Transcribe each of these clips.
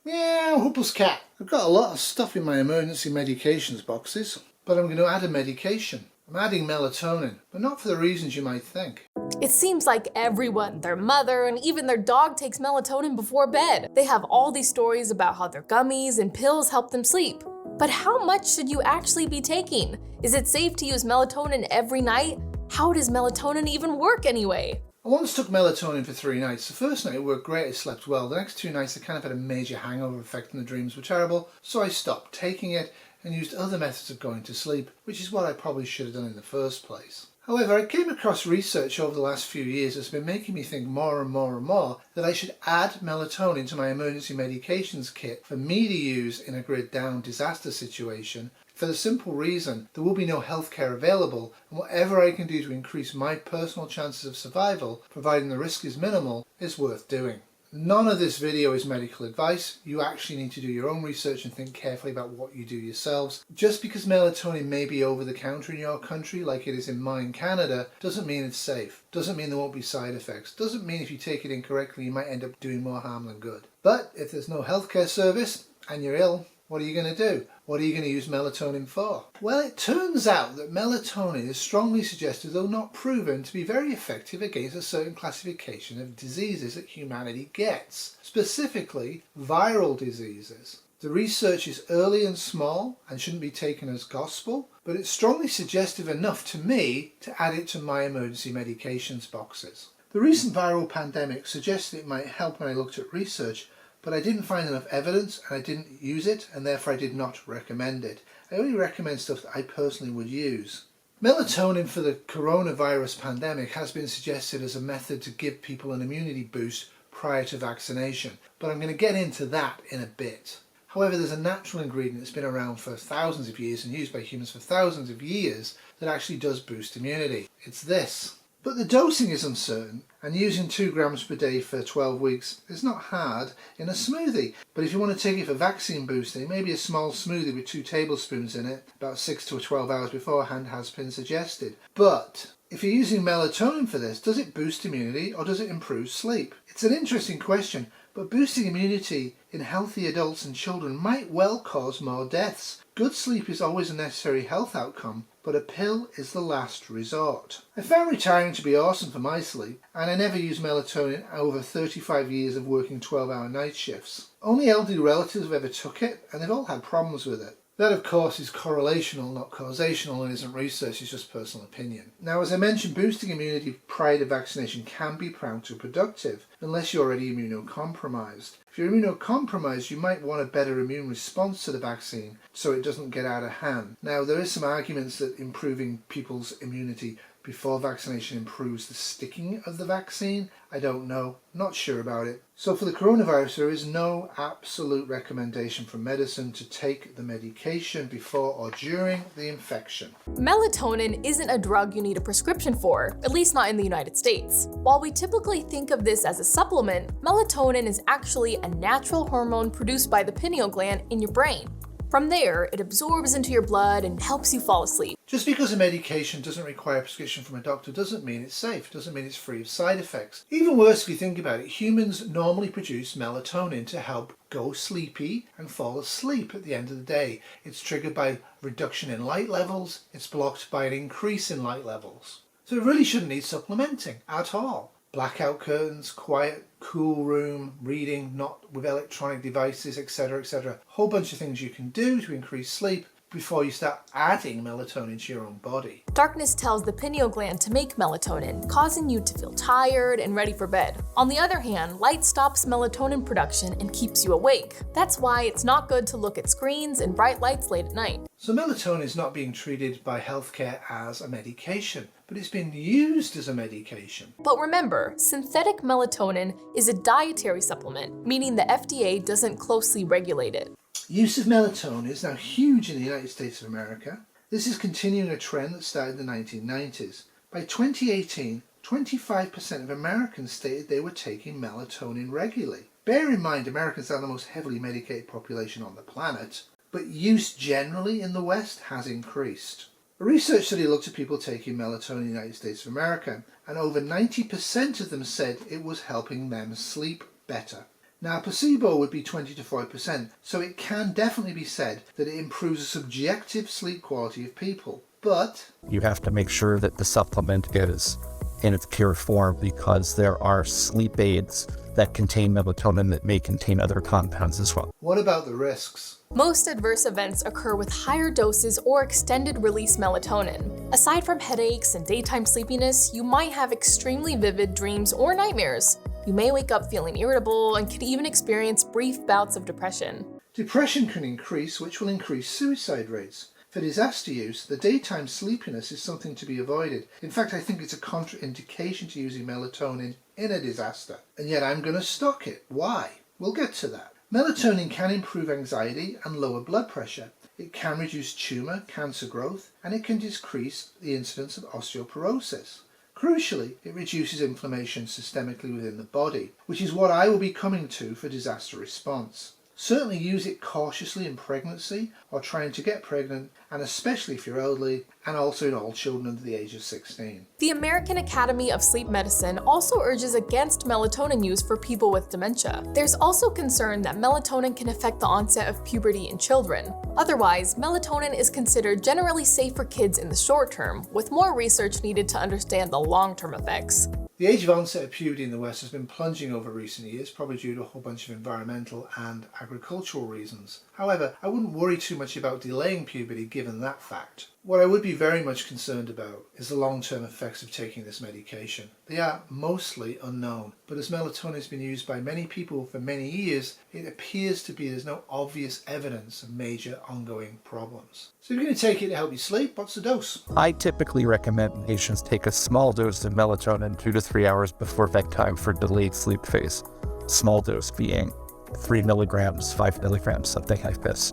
Meow, Hoople's cat. I've got a lot of stuff in my emergency medications boxes, but I'm going to add a medication. I'm adding melatonin, but not for the reasons you might think. It seems like everyone, their mother, and even their dog takes melatonin before bed. They have all these stories about how their gummies and pills help them sleep. But how much should you actually be taking? Is it safe to use melatonin every night? How does melatonin even work anyway? I once took melatonin for 3 nights. The first night it worked great, I slept well. The next 2 nights I kind of had a major hangover effect and the dreams were terrible, so I stopped taking it and used other methods of going to sleep, which is what I probably should have done in the first place. However, I came across research over the last few years that's been making me think more and more that I should add melatonin to my emergency medications kit for me to use in a grid down disaster situation, for the simple reason there will be no healthcare available, and whatever I can do to increase my personal chances of survival, providing the risk is minimal, is worth doing. None of this video is medical advice. You actually need to do your own research and think carefully about what you do yourselves. Just because melatonin may be over the counter in your country, like it is in mine, Canada, doesn't mean it's safe. Doesn't mean there won't be side effects. Doesn't mean if you take it incorrectly you might end up doing more harm than good. But if there's no healthcare service and you're ill, what are you going to do? What are you going to use melatonin for? Well, it turns out that melatonin is strongly suggested, though not proven, to be very effective against a certain classification of diseases that humanity gets, specifically viral diseases. The research is early and small and shouldn't be taken as gospel, but it's strongly suggestive enough to me to add it to my emergency medications boxes. The recent viral pandemic suggested it might help when I looked at research, but I didn't find enough evidence and I didn't use it, and therefore I did not recommend it. I only recommend stuff that I personally would use. Melatonin for the coronavirus pandemic has been suggested as a method to give people an immunity boost prior to vaccination, but I'm going to get into that in a bit. However, there's a natural ingredient that's been around for thousands of years and used by humans for thousands of years that actually does boost immunity. It's this. But the dosing is uncertain, and using 2 grams per day for 12 weeks is not hard in a smoothie. But if you want to take it for vaccine boosting, maybe a small smoothie with 2 tablespoons in it, about 6 to 12 hours beforehand, has been suggested. But if you're using melatonin for this, does it boost immunity or does it improve sleep? It's an interesting question, but boosting immunity in healthy adults and children might well cause more deaths. Good sleep is always a necessary health outcome, but a pill is the last resort. I found retiring to be awesome for my sleep, and I never used melatonin over 35 years of working 12-hour night shifts. Only elderly relatives have ever took it, and they've all had problems with it. That, of course, is correlational, not causational, and isn't research, it's just personal opinion. Now, as I mentioned, boosting immunity prior to vaccination can be counterproductive, unless you're already immunocompromised. If you're immunocompromised, you might want a better immune response to the vaccine so it doesn't get out of hand. Now, there is some arguments that improving people's immunity before vaccination improves the sticking of the vaccine. I don't know, not sure about it. So for the coronavirus, there is no absolute recommendation from medicine to take the medication before or during the infection. Melatonin isn't a drug you need a prescription for, at least not in the United States. While we typically think of this as a supplement, melatonin is actually a natural hormone produced by the pineal gland in your brain. From there, it absorbs into your blood and helps you fall asleep. Just because a medication doesn't require a prescription from a doctor doesn't mean it's safe, doesn't mean it's free of side effects. Even worse, if you think about it, humans normally produce melatonin to help go sleepy and fall asleep at the end of the day. It's triggered by reduction in light levels, it's blocked by an increase in light levels. So it really shouldn't need supplementing at all. Blackout curtains, quiet, cool room, reading, not with electronic devices, etc., etc. Whole bunch of things you can do to increase sleep before you start adding melatonin to your own body. Darkness tells the pineal gland to make melatonin, causing you to feel tired and ready for bed. On the other hand, light stops melatonin production and keeps you awake. That's why it's not good to look at screens and bright lights late at night. So melatonin is not being treated by healthcare as a medication, but it's been used as a medication. But remember, synthetic melatonin is a dietary supplement, meaning the FDA doesn't closely regulate it. Use of melatonin is now huge in the United States of America. This is continuing a trend that started in the 1990s. By 2018, 25% of Americans stated they were taking melatonin regularly. Bear in mind, Americans are the most heavily medicated population on the planet, but use generally in the West has increased. A research study looked at people taking melatonin in the United States of America, and over 90% of them said it was helping them sleep better. Now, placebo would be 20 to 40%, so it can definitely be said that it improves the subjective sleep quality of people. But you have to make sure that the supplement is in its pure form, because there are sleep aids that contain melatonin that may contain other compounds as well. what about the risks? Most adverse events occur with higher doses or extended release melatonin. Aside from headaches and daytime sleepiness, you might have extremely vivid dreams or nightmares. You may wake up feeling irritable and could even experience brief bouts of depression. Depression can increase, which will increase suicide rates. For disaster use, the daytime sleepiness is something to be avoided. In fact, I think it's a contraindication to using melatonin in a disaster. And yet I'm going to stock it. Why? We'll get to that. Melatonin can improve anxiety and lower blood pressure. It can reduce tumour, cancer growth, and it can decrease the incidence of osteoporosis. Crucially, it reduces inflammation systemically within the body, which is what I will be coming to for disaster response. Certainly use it cautiously in pregnancy or trying to get pregnant, and especially if you're elderly, and also in all children under the age of 16. The American Academy of Sleep Medicine also urges against melatonin use for people with dementia. There's also concern that melatonin can affect the onset of puberty in children. Otherwise, melatonin is considered generally safe for kids in the short term, with more research needed to understand the long-term effects. The age of onset of puberty in the West has been plunging over recent years, probably due to a whole bunch of environmental and agricultural reasons. However, I wouldn't worry too much about delaying puberty given that fact. What I would be very much concerned about is the long-term effects of taking this medication. They are mostly unknown, but as melatonin has been used by many people for many years, it appears to be there's no obvious evidence of major ongoing problems. So if you're going to take it to help you sleep, what's the dose? I typically recommend patients take a small dose of melatonin 2 to 3 hours before bedtime for delayed sleep phase. Small dose being 3 milligrams, 5 milligrams, something like this.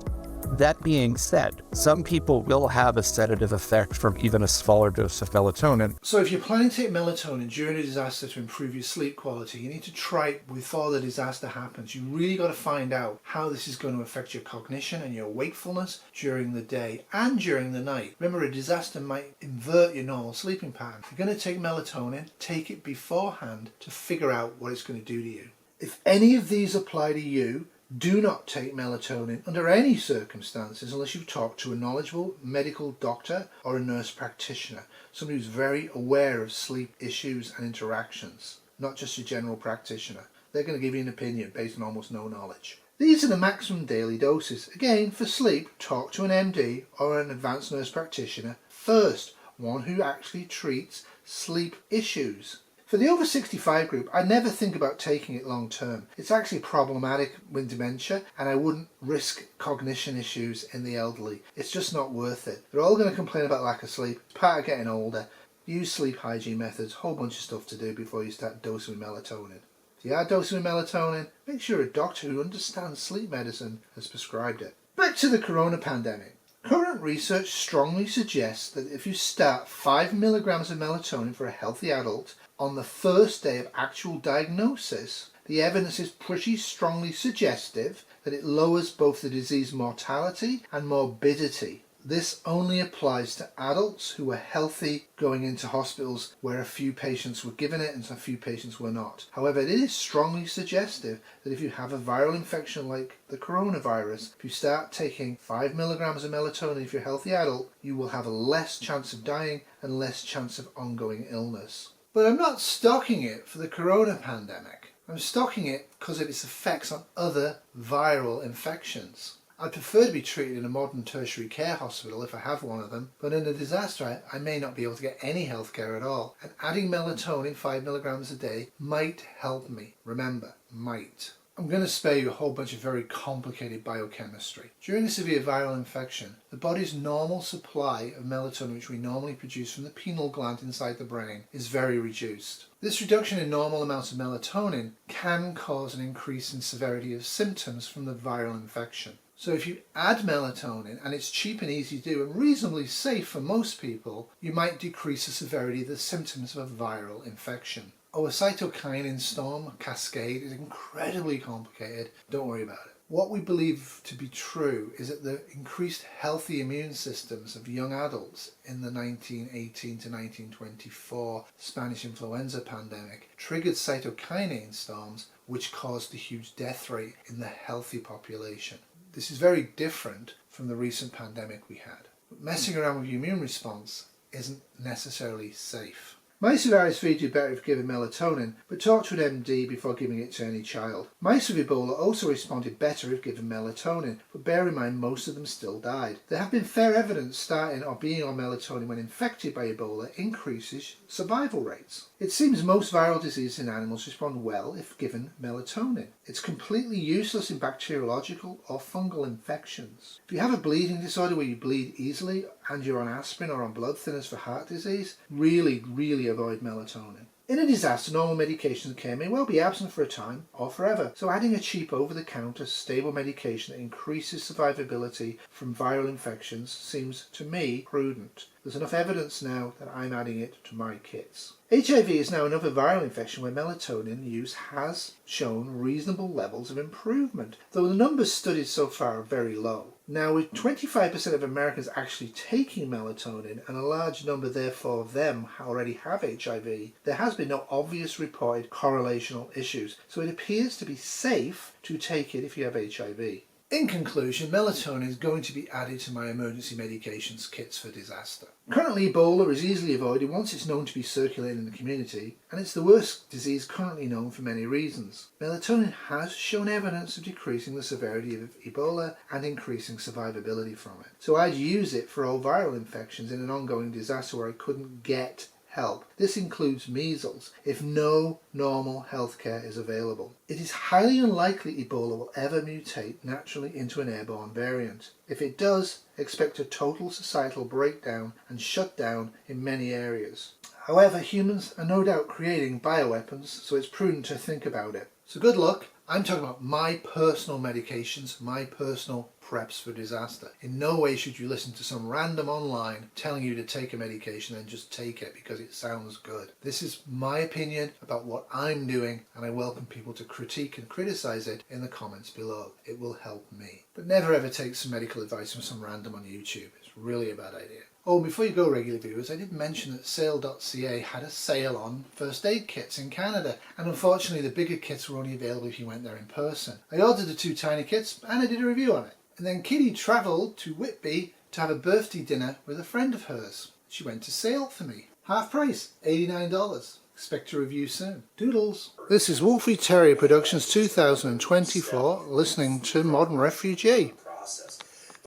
That being said, some people will have a sedative effect from even a smaller dose of melatonin. So if you're planning to take melatonin during a disaster to improve your sleep quality, you need to try it before the disaster happens. You really got to find out how this is going to affect your cognition and your wakefulness during the day and during the night. Remember, a disaster might invert your normal sleeping pattern. If you're going to take melatonin, take it beforehand to figure out what it's going to do to you. If any of these apply to you, do not take melatonin under any circumstances unless you've talked to a knowledgeable medical doctor or a nurse practitioner, somebody who's very aware of sleep issues and interactions, not just your general practitioner. They're going to give you an opinion based on almost no knowledge. These are the maximum daily doses. Again, for sleep, talk to an MD or an advanced nurse practitioner first, one who actually treats sleep issues. For the over 65 group, I never think about taking it long term. It's actually problematic with dementia, and I wouldn't risk cognition issues in the elderly. It's just not worth it. They're all going to complain about lack of sleep. It's part of getting older. Use sleep hygiene methods, whole bunch of stuff to do before you start dosing with melatonin. If you are dosing with melatonin, make sure a doctor who understands sleep medicine has prescribed it. Back to the corona pandemic. Current research strongly suggests that if you start 5 milligrams of melatonin for a healthy adult on the first day of actual diagnosis, the evidence is pretty strongly suggestive that it lowers both the disease mortality and morbidity. This only applies to adults who were healthy going into hospitals where a few patients were given it and a few patients were not. However, it is strongly suggestive that if you have a viral infection like the coronavirus, if you start taking 5 milligrams of melatonin if you're a healthy adult, you will have a less chance of dying and less chance of ongoing illness. But I'm not stocking it for the corona pandemic. I'm stocking it because of its effects on other viral infections. I'd prefer to be treated in a modern tertiary care hospital if I have one of them, but in a disaster I may not be able to get any health care at all, and adding melatonin 5 milligrams a day might help me. Remember, might. I'm going to spare you a whole bunch of very complicated biochemistry. During a severe viral infection, the body's normal supply of melatonin, which we normally produce from the pineal gland inside the brain, is very reduced. This reduction in normal amounts of melatonin can cause an increase in severity of symptoms from the viral infection. So if you add melatonin, and it's cheap and easy to do and reasonably safe for most people, you might decrease the severity of the symptoms of a viral infection. Oh, a cytokinin storm cascade is incredibly complicated. Don't worry about it. What we believe to be true is that the increased healthy immune systems of young adults in the 1918 to 1924 Spanish influenza pandemic triggered cytokine storms which caused the huge death rate in the healthy population. This is very different from the recent pandemic we had. But messing around with your immune response isn't necessarily safe. Mice with RSV do better if given melatonin, but talk to an MD before giving it to any child. Mice with Ebola also responded better if given melatonin, but bear in mind most of them still died. There have been fair evidence starting or being on melatonin when infected by Ebola increases survival rates. It seems most viral diseases in animals respond well if given melatonin. It's completely useless in bacteriological or fungal infections. If you have a bleeding disorder where you bleed easily and you're on aspirin or on blood thinners for heart disease, really avoid melatonin. In a disaster, normal medication care may well be absent for a time or forever, so adding a cheap over-the-counter stable medication that increases survivability from viral infections seems to me prudent. There's enough evidence now that I'm adding it to my kits. HIV is now another viral infection where melatonin use has shown reasonable levels of improvement, though the numbers studied so far are very low. Now, with 25% of Americans actually taking melatonin and a large number therefore of them already have HIV, there has been no obvious reported correlational issues, so it appears to be safe to take it if you have HIV. In conclusion, melatonin is going to be added to my emergency medications kits for disaster. Currently, Ebola is easily avoided once it's known to be circulating in the community, and it's the worst disease currently known for many reasons. Melatonin has shown evidence of decreasing the severity of Ebola and increasing survivability from it. So I'd use it for all viral infections in an ongoing disaster where I couldn't get help. This includes measles, if no normal healthcare is available. It is highly unlikely Ebola will ever mutate naturally into an airborne variant. If it does, expect a total societal breakdown and shutdown in many areas. However, humans are no doubt creating bioweapons, so it's prudent to think about it. So good luck. I'm talking about my personal medications, my personal preps for disaster. In no way should you listen to some random online telling you to take a medication and just take it because it sounds good. This is my opinion about what I'm doing, and I welcome people to critique and criticize it in the comments below. It will help me. But never ever take some medical advice from some random on YouTube. It's really a bad idea. Oh, before you go, regular viewers, I did mention that sale.ca had a sale on first aid kits in Canada, and unfortunately the bigger kits were only available if you went there in person. I ordered the 2 tiny kits and I did a review on it. And then Kitty travelled to Whitby to have a birthday dinner with a friend of hers. She went to sale for me. Half price, $89. Expect a review soon. Doodles. This is Wolfie Terrier Productions 2024, listening to Modern Refugee.